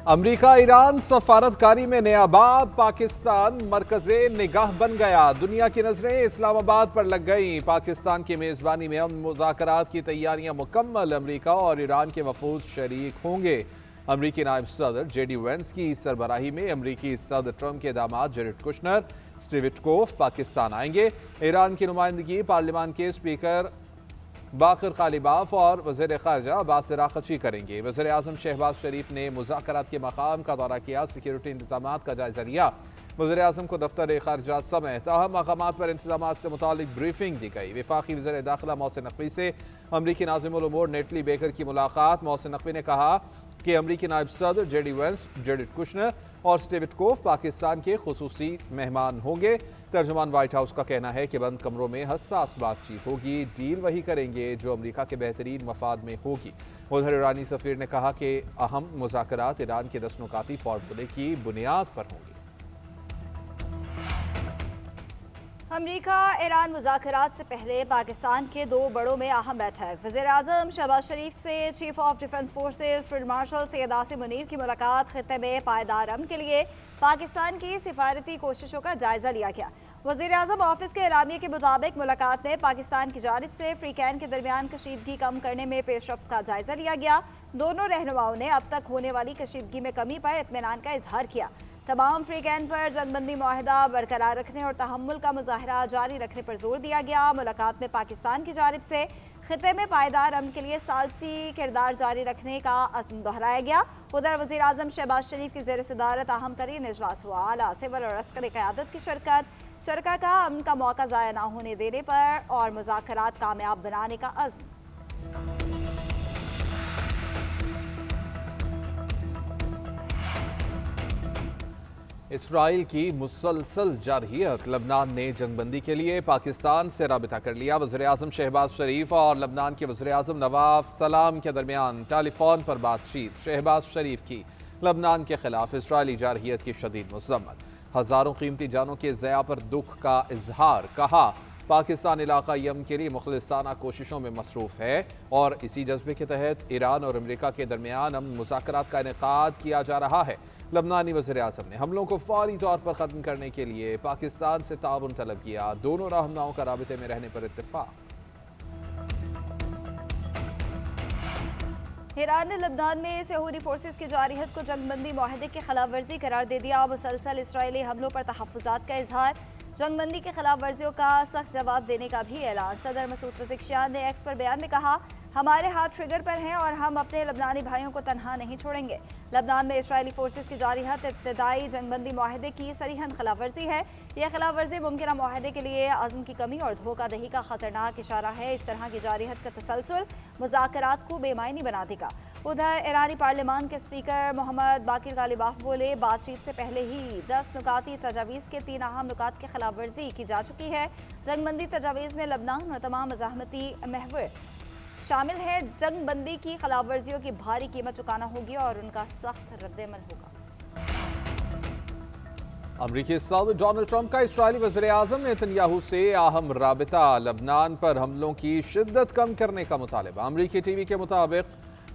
अमरीका Iran सफारतकारी में नया बाब, पाकिस्तान मरकज़े निगाह बन गया। दुनिया की नजरें इस्लामाबाद पर लग गईं। पाकिस्तान की मेजबानी में मुज़ाकरात की तैयारियां मुकम्मल, अमरीका और ईरान के वफूद शरीक होंगे। अमरीकी नायब सदर जेडी वेंस की सरबराही में अमरीकी सदर ट्रंप के दामाद Jared Kushner, Steve Witkoff Pakistan आएंगे। ईरान की नुमाइंदगी पार्लियामान के स्पीकर बाकर कालिबाफ और वज़ीर ख़ारजा अब्बास अराग़ची करेंगे। वज़ीर आज़म शहबाज शरीफ ने मुज़ाकरात के मकाम का दौरा किया, सिक्योरिटी इंतजामात का जायजा लिया। वज़ीर आज़म को दफ्तर ख़ारजा समेत अहम मकामात पर इंतजामात से मुतालिक ब्रीफिंग दी गई। वफ़ाक़ी वज़ीर दाखिला मोहसिन नकवी से अमरीकी नाज़िमुल उमूर नेटली बेकर की मुलाकात। मोहसिन नकवी ने कहा कि अमरीकी नायब सदर जेडी वेंस, जेरेड कुशनर और स्टीव विटकोफ पाकिस्तान के खुसूसी मेहमान होंगे। तर्जुमान व्हाइट हाउस का कहना है कि बंद कमरों में हसास बातचीत होगी, डील वही करेंगे जो अमरीका के बेहतरीन मफाद में होगी। उधर ईरानी सफीर ने कहा कि अहम मुज़ाकरात ईरान के 10 नुकाती फॉर्मूले की बुनियाद पर होंगी। अमरीका ईरान मुज़ाकरात से पहले पाकिस्तान के दो बड़ों में अहम बैठक। वज़ीर आज़म शहबाज शरीफ से chief of defence forces field marshal Syed Asim Munir की मुलाकात। खित्ते में पायदार अमन के लिए पाकिस्तान की सिफारती कोशिशों का जायजा लिया गया। वज़ीर आज़म ऑफिस के एलामिया के मुताबिक मुलाकात में पाकिस्तान की जानिब से फ्रीकैन के दरमियान कशीदगी कम करने में पेशरफ्त का जायजा लिया गया। दोनों रहनुमाओं ने अब तक होने वाली कशीदगी में कमी पर इत्मीनान का इजहार किया। तमाम फ्रीकैन पर जंगबंदी मुआहदा बरकरार रखने और तहम्मुल का मुजाहरा जारी रखने पर जोर दिया गया। मुलाकात में पाकिस्तान की जानिब से खित्ते में पायदार अमन के लिए सालसी किरदार जारी रखने का अज़्म दोहराया गया। उधर वज़ीर आज़म शहबाज शरीफ की ज़ेर सदारत अहम तरीन इजलास हुआ। आला सिविल और अस्करी क़यादत की शिरकत, शरका का अमन का मौका ज़ाया न होने देने पर और मुज़ाकरात कामयाब बनाने का अज़्म। इसराइल की मुसलसल जारहियत, लबनान ने जंगबंदी के लिए पाकिस्तान से राबिता कर लिया। वज़ीर आज़म शहबाज शरीफ और लबनान के वज़ीर आज़म नवाफ सलाम के दरमियान टेलीफोन पर बातचीत। शहबाज शरीफ की लबनान के खिलाफ इसराइली जारहियत की शदीद मज़म्मत, हज़ारों कीमती जानों के ज़या पर दुख का इजहार। कहा पाकिस्तान इलाका यम के लिए मुखलिसाना कोशिशों में मसरूफ़ है और इसी जज्बे के तहत ईरान और अमरीका के दरमियान अमन मुज़ाकरात का इनेकाद किया जा रहा है। लबनानी वज़ीर आज़म ने हमलों को फौरी तौर पर ख़त्म करने के लिए पाकिस्तान से ताउन तलब किया। दोनों रहनुमाओं का राबिते में रहने पर इत्तेफाक। ईरान ने लबनान में सहूरी फोर्सेस की जारहियत को जंगबंदी मुआहदे की खिलाफ वर्जी करार दे दिया। मुसलसल इसराइली हमलों पर तहफ़्फ़ुज़ात का इजहार, जंगबंदी की खिलाफ वर्जियों का सख्त जवाब देने का भी ऐलान। सदर मसूद पज़ेश्कियान ने एक्स पर बयान में कहा हमारे हाथ ट्रिगर पर हैं और हम अपने लबनानी भाइयों को तनहा नहीं छोड़ेंगे। लबनान में इसराइली फोर्सेस की जारहियत इब्तदाई जंगबंदी मुआहदे की सरीहन खिलाफ वर्जी है। यह खिलाफ वर्जी मुमकिन मुआहदे के लिए अज़्म की कमी और धोखादही का खतरनाक इशारा है। इस तरह की जारहियत का तसलसल मुज़ाकरात को बेमायनी बना देगा। उधर ईरानी पार्लियामान के स्पीकर मोहम्मद बाकिर कालिबाफ बोले बातचीत से पहले ही 10 नुकाती तजावीज़ के 3 अहम नुकात की खिलाफ वर्जी की जा चुकी है। जंगबंदी तजावीज़ में लबनान और तमाम मज़ाहमती महवर शामिल है। जंगबंदी की खिलाफ वर्जियों की भारी कीमत चुकाना होगी और उनका सख्त रद्द-ए-अमल होगा। अमरीकी सदर डोनाल्ड ट्रंप का इसराइली वज़ीर आज़म नेतन्याहू से अहम राबिता, लबनान पर हमलों की शिद्दत कम करने का मुतालबा। अमरीकी टीवी के मुताबिक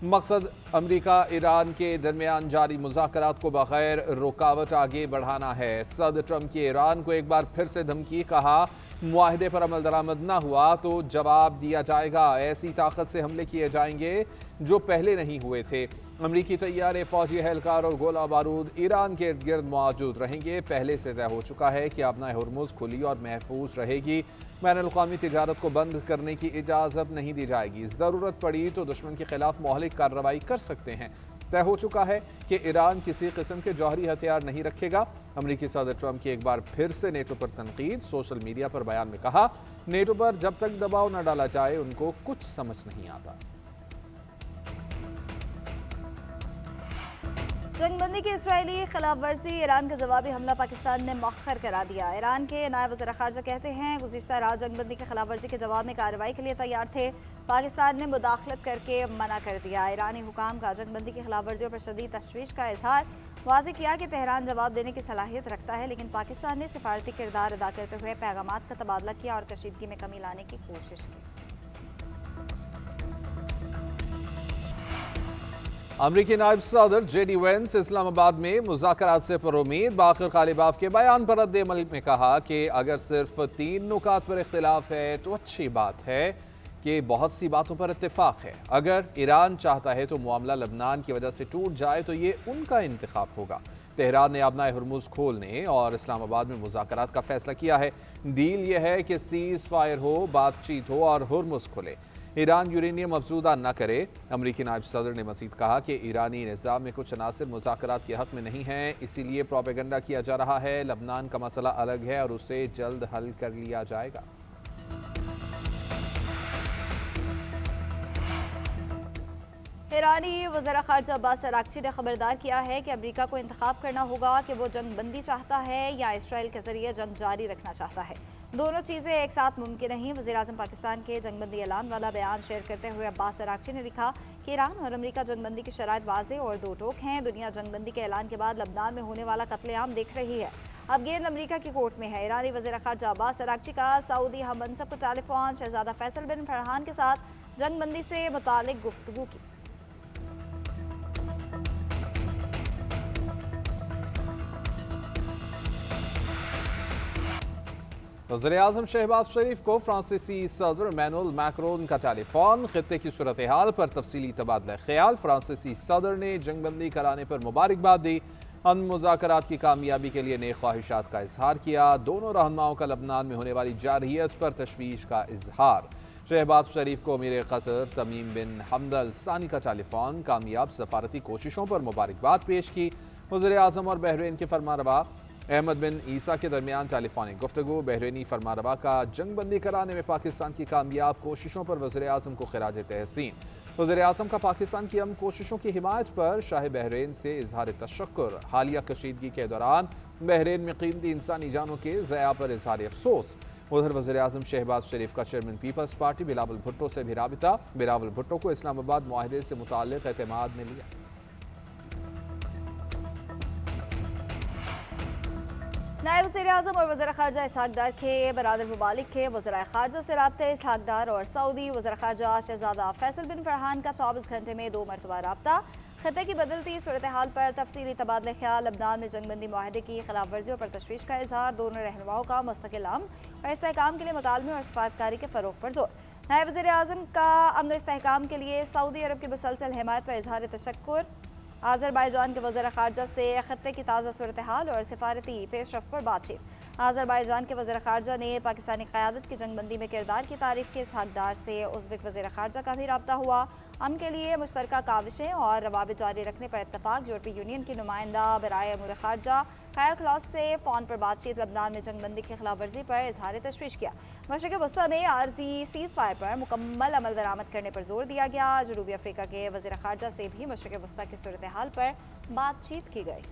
मकसद अमरीका ईरान के दरमियान जारी मुज़ाकरात को बगैर रुकावट आगे बढ़ाना है। सदर ट्रंप की ईरान को एक बार फिर से धमकी, कहा मुआहदे पर अमल दरामद न हुआ तो जवाब दिया जाएगा। ऐसी ताकत से हमले किए जाएंगे जो पहले नहीं हुए थे। अमरीकी तैयारे, फौजी एहलकार और गोला बारूद ईरान के इर्द गिर्द मौजूद रहेंगे। पहले से तय हो चुका है कि अपना हुर्मुज़ खुली और महफूज रहेगी। बैनुल-अक़वामी तिजारत को बंद करने की इजाज़त नहीं दी जाएगी। ज़रूरत पड़ी तो दुश्मन के खिलाफ मौलिक कार्रवाई कर सकते हैं। तय हो चुका है कि ईरान किसी किस्म के जौहरी हथियार नहीं रखेगा। अमरीकी सदर ट्रंप की एक बार फिर से नेटो पर तनकीद। सोशल मीडिया पर बयान में कहा नेटो पर जब तक दबाव न डाला जाए उनको कुछ समझ नहीं आता। जंगबंदी की इसराइली खिलाफ वर्जी, ईरान का जवाबी हमला पाकिस्तान ने मौखर करा दिया। ईरान के नायब वज़ीर ख़ारजा कहते हैं गुज़िश्ता रात जंगबंदी की खिलाफ वर्जी के जवाब में कार्रवाई के लिए तैयार थे, पाकिस्तान ने मुदाखलत करके मना कर दिया। ईरानी हुकाम का जंगबंदी की खिलाफ वर्जियों पर शदीद तशवीश का इजहार, वाज़ेह किया कि तेहरान जवाब देने की सलाहियत रखता है, लेकिन पाकिस्तान ने सिफारती किरदार अदा करते हुए पैगामात का तबादला किया और कशीदगी में कमी लाने की कोशिश की। अमरीकी नायब सदर जेडी वेंस इस्लामाबाद में मुज़ाकरात से पुरुमीद। बाकर गालिबाफ के बयान पर रद्द-ए-अमल में कहा कि अगर सिर्फ 3 नुकात पर इख्तिलाफ है तो अच्छी बात है कि बहुत सी बातों पर इत्तेफाक है। अगर ईरान चाहता है तो मामला लबनान की वजह से टूट जाए तो ये उनका इंतखाब होगा। तेहरान ने अपना हुर्मुज़ खोलने और इस्लामाबाद में मुज़ाकरात का फैसला किया है। डील यह है कि सीज़ फायर हो, बातचीत हो और हुर्मुज़ खुले। ईरान यूरेनियम अफजूदा न करे। अमरीकी नायब सदर ने मजीद कहा कि ईरानी निज़ाम में कुछ अनासर मुज़ाकरात के हक में नहीं हैं, इसीलिए प्रोपेगेंडा किया जा रहा है। लबनान का मसला अलग है और उसे जल्द हल कर लिया जाएगा। ईरानी वज़ीर ख़ारजा अब्बास अराग़ची ने खबरदार किया है कि अमेरिका को इंतखाब करना होगा कि वो जंग बंदी चाहता है या इसराइल के जरिए जंग जारी रखना चाहता है। दोनों चीज़ें एक साथ मुमकिन नहीं। वज़ीर आज़म पाकिस्तान के जंग बंदी ऐलान वाला बयान शेयर करते हुए अब्बास अराग़ची ने लिखा कि ईरान और अमेरिका जंग बंदी की शराइत वाज़ेह और दो टोक हैं। दुनिया जंग बंदी के ऐलान के बाद लबनान में होने वाला कत्लेआम देख रही है। अब गेंद अमेरिका की कोर्ट में है। ईरानी वज़ीर ख़ारजा अब्बास अराग़ची का सऊदी हम मनसब को टेलीफोन शहज़ादा फैसल बिन फरहान के साथ जंग बंदी से मुतालिक गुफ्तगू की। वज़ीर-ए-आज़म शहबाज शरीफ को फ्रांसीसी सदर इमैनुअल मैक्रोन का टेलीफोन। खित्ते की सूरत हाल पर तफसीली तबादला ख्याल। फ्रांसीसी सदर ने जंगबंदी कराने पर मुबारकबाद दी। अमन मुज़ाकरात की कामयाबी के लिए नेक ख्वाहिशात का इजहार किया। दोनों रहनुमाओं का लबनान में होने वाली जारहियत पर तशवीश का इजहार। शहबाज शरीफ को अमीर क़तर तमीम बिन हमद अल सानी का टेलीफोन। कामयाब सफारती कोशिशों पर मुबारकबाद पेश की। वज़ीर-ए-आज़म और बहरीन के फरमारवा अहमद बिन ईसा के दरमियान टेलीफोनिक गुफ्तगू। बहरीनी फरमारवा का जंग बंदी कराने में पाकिस्तान की कामयाब कोशिशों पर वज़ीर-ए-आज़म को खिराज तहसीन। वज़ीर-ए-आज़म का पाकिस्तान की अमन कोशिशों की हिमायत पर शाह बहरीन से इजहार तशक्कुर। हालिया कशीदगी के दौरान बहरीन में कीमती इंसानी जानों के ज़या पर इजहार अफसोस। उधर वज़ीर-ए-आज़म शहबाज शरीफ का chairman Peoples Party Bilawal Bhutto से भी राबिता। बिलावल भुट्टो को इस्लामाबाद मुआहदे से मुताल्लिक़ एतमाद में लिया। नायब वज़ीर-ए-आज़म और वज़ीर ख़ारजा इसहाक़ डार के बरादर ममालिक के वज़ीर ख़ारजा से राब्ते। इसहाक़ डार और सऊदी वज़ीर ख़ारजा शहज़ादा फैसल बिन फरहान का 24 घंटे में 2 मरतबा राब्ता। खत्ते की बदलती सूरत हाल पर तफसीली तबादला ख्याल। लबनान में जंगबंदी माहदे की खिलाफ वर्जियों पर तशवीश का इजहार। दोनों रहनुमाओं का मुस्तकिल अमन और इस्तेहकाम के लिए मुकालमे और सफारतकारी के फ़रोग़ पर जोर। नायब वज़ीर-ए-आज़म का अमन इस्तेहकाम के लिए सऊदी अरब की मुसलसल हिमायत पर इजहार तशक्कुर। आज़रबाईजान के वज़ीर ख़ारजा से खत्ते की ताज़ा सूरत हाल और सिफारती पेशरफ पर बातचीत। आज़रबाईजान के वज़ीर ख़ारजा ने पाकिस्तानी क़यादत की जंगबंदी में किरदार की तारीफ़ की। इसहाक़ डार से उज़्बेक वज़ीर ख़ारजा का भी राब्ता हुआ। अमन के लिए मुश्तरका काविशें और रवाबित जारी रखने पर इत्तफ़ाक़। यूरोपीय यूनियन की नुमाइंदा बराए अमूर ख़ारजा काया क्लास से फ़ोन पर बातचीत। लबनान में जंगबंदी की खिलाफ वर्जी पर इजहार तशवीश किया। मशरिक़ वस्ती में आर्जी सीज़ फायर पर मुकम्मल अमल दरामद करने पर जोर दिया गया। जनूबी अफ्रीका के वज़ीर ख़ारजा से भी मशरिक़ वस्ती की सूरत हाल पर बातचीत की गई।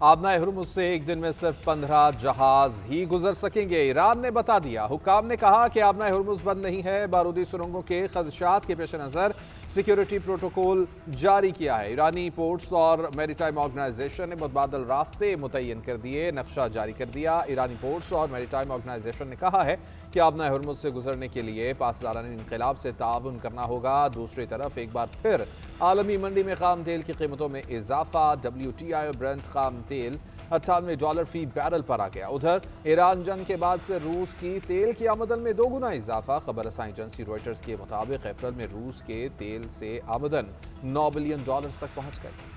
आबना हुर्मुज़ से एक दिन में सिर्फ 15 जहाज ही गुजर सकेंगे। ईरान ने बता दिया। हुक्काम ने कहा कि आबना हुर्मुज़ बंद नहीं है। बारूदी सुरंगों के खदशात के पेश नज़र सिक्योरिटी प्रोटोकॉल जारी किया है। ईरानी पोर्ट्स और मैरीटाइम ऑर्गेनाइजेशन ने मुतबादल रास्ते मुतय्यन कर दिए, नक्शा जारी कर दिया। ईरानी पोर्ट्स और मैरीटाइम ऑर्गेनाइजेशन ने कहा है कि आबना हुर्मुज़ से गुजरने के लिए पासदारानी इनक़िलाब से ताउन करना होगा। दूसरी तरफ एक बार फिर आलमी मंडी में खाम तेल की कीमतों में इजाफा। WTI ब्रेंट खाम तेल $98 फी बैरल पर आ गया। उधर ईरान जंग के बाद से रूस की तेल की आमदन में 2 गुना इजाफा। खबर रसाई एजेंसी रॉयटर्स के मुताबिक अप्रैल में रूस के तेल से आमदन $9 बिलियन तक पहुंच गई।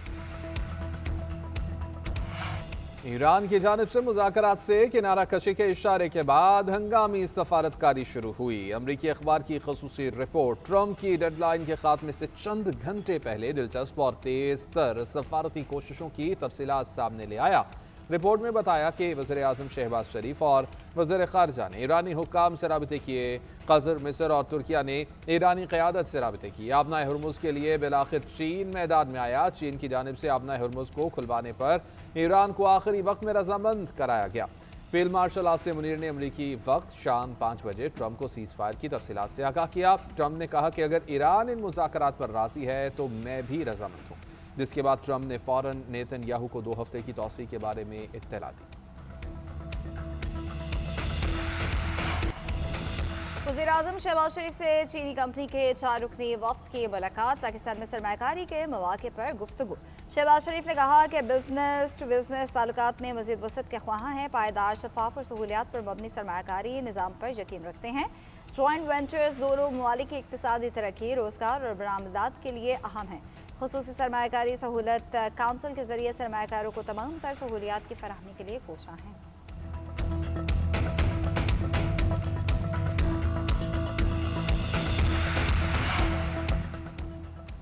ईरान की जानिब से मुज़ाकरात से किनारा कशी के इशारे के बाद हंगामी सफारतकारी शुरू हुई। अमरीकी अखबार की खसूसी रिपोर्ट ट्रंप की डेडलाइन के खात्मे से चंद घंटे पहले दिलचस्प और तेज तर सफारती कोशिशों की तफसीलात सामने ले आया। रिपोर्ट में बताया कि वज़ीर-ए-आज़म शहबाज शरीफ और वज़ीर ख़ारजा ने ईरानी हुक्काम से राबिते किए। कतर, मिस्र और तुर्किया ने ईरानी क़यादत से राबिते किए। आबना हुर्मुज़ के लिए बिलाखिर चीन मैदान में आया। चीन की जानिब से आबना हुर्मुज़ को खुलवाने पर ईरान को आखिरी वक्त में रजामंद कराया गया। फील्ड मार्शल आसिम मुनीर ने अमरीकी वक्त शाम 5 बजे ट्रंप को सीज़ फायर की तफसीलात से आगाह किया। ट्रंप ने कहा कि अगर ईरान इन मुज़ाकरात पर राज़ी है तो मैं भी रजामंद हूँ। जिसके बाद ट्रंप ने फौरन नेतन्याहू को 2 हफ्ते की तौसीह के बारे में इत्तला दी। वज़ीर-ए-आज़म शहबाज शरीफ से चीनी कंपनी के 4 रुकनी वफ्द की मुलाकात, पाकिस्तान में सरमायाकारी के मौके पर गुफ्तगू। शहबाज शरीफ ने कहा कि बिजनेस टू बिजनेस ताल्लुकात में मज़ीद वसअत के ख्वाहां हैं, पायदार, शफाफ और सहूलियात पर मबनी सरमायाकारी निज़ाम पर यकीन रखते हैं। जॉइंट वेंचर्स दोनों ममालिक की इक़्तिसादी तरक्की, रोज़गार और बरामदात के लिए अहम है। खुसूसी सरमायाकारी सहूलत काउंसिल के जरिए सरमायाकारों को तमाम तर सहूलियात की फराहमी के लिए कोशां हैं।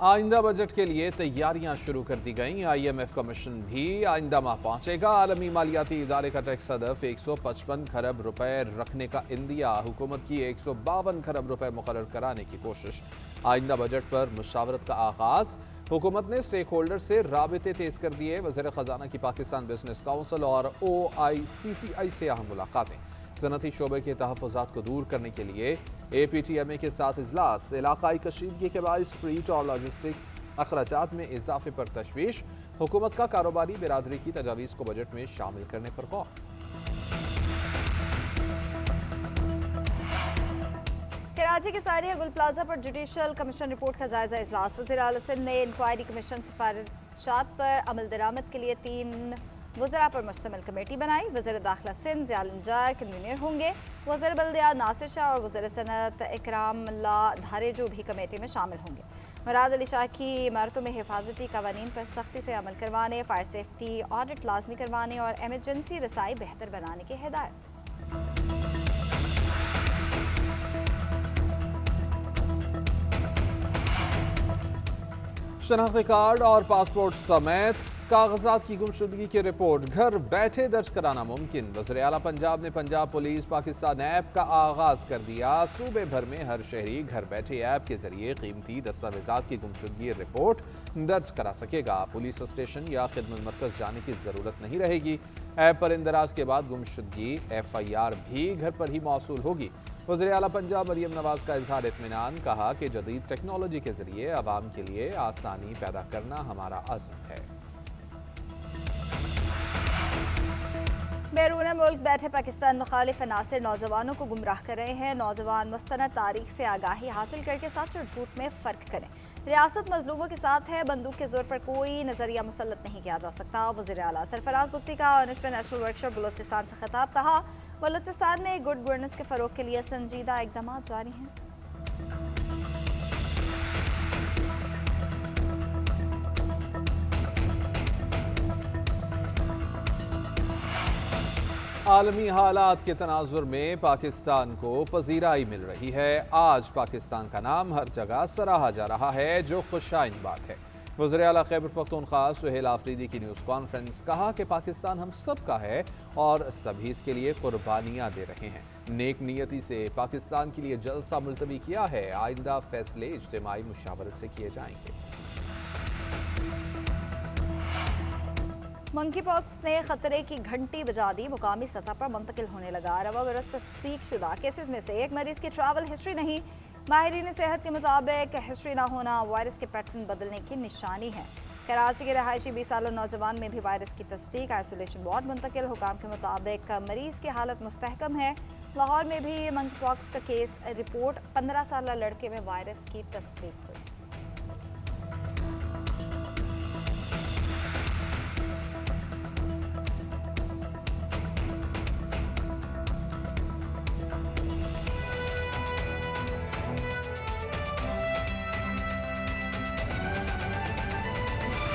आइंदा बजट के लिए तैयारियां शुरू कर दी गईं। IMF का मिशन भी आइंदा माह पहुंचेगा। आलमी मालियाती इदारे का टैक्स हदफ 155 खरब रुपए रखने का इंदिया, हुकूमत की 152 खरब रुपए मुकर्रर कराने की कोशिश। आइंदा बजट पर मुशावरत का आगाज, हुकूमत ने स्टेक होल्डर से राबिते तेज कर दिए। वज़ीर ख़जाना की पाकिस्तान बिजनेस काउंसिल और OICCI से अहम मुलाकातें। सनती शोबे के तहफ़्फ़ुज़ात को दूर करने के लिए APTMA के साथ इजलास। इलाकाई कशीदगी के बाइस फ्रीट और लॉजिस्टिक्स अखराजात में इजाफे पर तशवीश। हुकूमत का कारोबारी बिरादरी की तजावीज़ को बजट में शामिल करने पर गौर। कराची के सारिया गुल प्लाजा पर जुडिशल कमीशन रिपोर्ट का जायजा इजलास। वज़ीर आला सिंध ने इंक्वायरी कमीशन सिफारिशात पर अमल दरामद के लिए 3 वज़रा पर मुश्तमिल कमेटी बनाई। वज़ीर दाखिला सिंध ज़ियाउल नजार कन्वीनर होंगे। वज़ीर बल्दियात नासिर शाह और वज़ीर सनअत इकरामुल्ला धारेजो भी कमेटी में शामिल होंगे। मुराद अली शाह की इमारतों में हिफाजती कवानीन पर सख्ती से अमल करवाने, फायर सेफ्टी ऑडिट लाजमी करवाने और एमरजेंसी रसाई बेहतर बनाने की हिदायत। शनाख्ती कार्ड और पासपोर्ट समेत कागजात की गुमशुदगी की रिपोर्ट घर बैठे दर्ज कराना मुमकिन। वज़ीर आला पंजाब ने पंजाब पुलिस पाकिस्तान ऐप का आगाज कर दिया। सूबे भर में हर शहरी घर बैठे ऐप के जरिए कीमती दस्तावेजात की गुमशुदगी रिपोर्ट दर्ज करा सकेगा। पुलिस स्टेशन या खिदमत मरकज जाने की जरूरत नहीं रहेगी। ऐप पर इंदराज के बाद गुमशुदगी FIR भी घर पर ही मौसूल होगी। वज़ीर आला पंजाब मरियम नवाज का इजहार इत्मीनान, कहा कि जदीद टेक्नोलॉजी के जरिए आवाम के लिए आसानी पैदा करना हमारा अज़्म है। बैरून मुल्क बैठे पाकिस्तान मुखालिफ अनासिर नौजवानों को गुमराह कर रहे हैं। नौजवान मुस्तनद तारीख से आगाही हासिल करके सच और झूठ में फ़र्क करें। रियासत मजलूमों के साथ है, बंदूक के जोर पर कोई नजरिया मुसल्लत नहीं किया जा सकता। वज़ीर आला सरफराज बुख्ती का ऑनेस्ट नेशनल वर्कशॉप बलूचिस्तान से खिताब, कहा बलूचिस्तान में गुड गवर्नेंस के फ़रोग के लिए संजीदा इक़दाम जारी हैं। आलमी हालात के तनाजुर में पाकिस्तान को पजीराई मिल रही है। आज पाकिस्तान का नाम हर जगह सराहा जा रहा है, जो खुशाइन बात है। वज़ीर आला खैबर पख्तूनख्वा सुहेल आफरीदी की न्यूज़ कॉन्फ्रेंस, कहा कि पाकिस्तान हम सब का है और सभी इसके लिए कुर्बानियाँ दे रहे हैं। नेक नियति से पाकिस्तान के लिए जलसा मुलतवी किया है। आइंदा फैसले इज्तिमाई मुशावरत से किए जाएंगे। मंकी पॉक्स ने खतरे की घंटी बजा दी, मुकामी सतह पर मुंतकिल होने लगा। रवा बरस तस्दीक शुदा केसेस में से एक मरीज की ट्रैवल हिस्ट्री नहीं। माहिरीन सेहत के मुताबिक हिस्ट्री ना होना वायरस के पैटर्न बदलने की निशानी है। कराची के रहायशी 20 साल नौजवान में भी वायरस की तस्दीक, आइसोलेशन वार्ड मुंतकिल। हुकाम के मुताबिक मरीज की हालत मुस्तहकम है। लाहौर में भी मंकी पॉक्स का केस रिपोर्ट, 15 साल लड़के में वायरस की तस्दीक हुई।